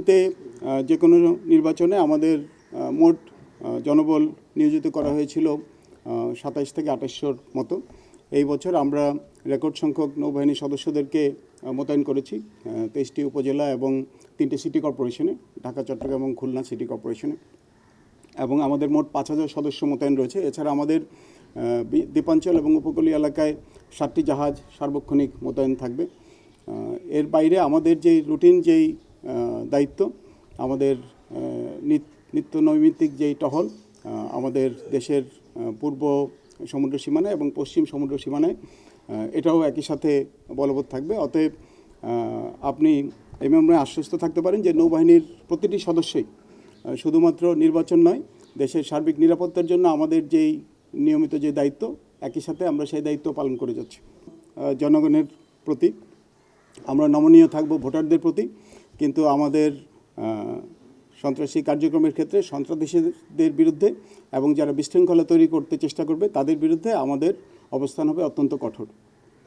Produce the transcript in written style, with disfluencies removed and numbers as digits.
আগামীতে যে কোনো নির্বাচনে আমাদের মোট জনবল নিয়োজিত করা হয়েছিল 27 থেকে 2800 মতো। এই বছর আমরা রেকর্ড সংখ্যক নৌবাহিনীর সদস্যদেরকে মোতায়েন করেছি 23টি উপজেলা এবং 3টে সিটি কর্পোরেশনে, ঢাকা, চট্টগ্রাম এবং খুলনা সিটি কর্পোরেশনে, এবং আমাদের মোট 5000 সদস্য মোতায়েন রয়েছে। এছাড়া আমাদের দ্বীপাঞ্চল এবং উপকূলীয় এলাকায় 7টি জাহাজ সার্বক্ষণিক মোতায়েন থাকবে। এর বাইরে আমাদের যেই রুটিন যেই দায়িত্ব, আমাদের নিত্য নৈমিত্তিক যেই টহল আমাদের দেশের পূর্ব সমুদ্র সীমানায় এবং পশ্চিম সমুদ্র সীমানায়, এটাও একই সাথে বলবৎ থাকবে। অতএব আপনি এই মর্মে আশ্বস্ত থাকতে পারেন যে নৌবাহিনীর প্রতিটি সদস্যই শুধুমাত্র নির্বাচন নয়, দেশের সার্বিক নিরাপত্তার জন্য আমাদের যেই নিয়মিত যে দায়িত্ব, একই সাথে আমরা সেই দায়িত্ব পালন করে যাচ্ছি। জনগণের প্রতি আমরা নমনীয় থাকব, ভোটারদের প্রতি, কিন্তু আমাদের সন্ত্রাসী কার্যক্রমের ক্ষেত্রে সন্ত্রাসীদের বিরুদ্ধে এবং যারা বিশৃঙ্খলা তৈরি করতে চেষ্টা করবে তাদের বিরুদ্ধে আমাদের অবস্থান হবে অত্যন্ত কঠোর।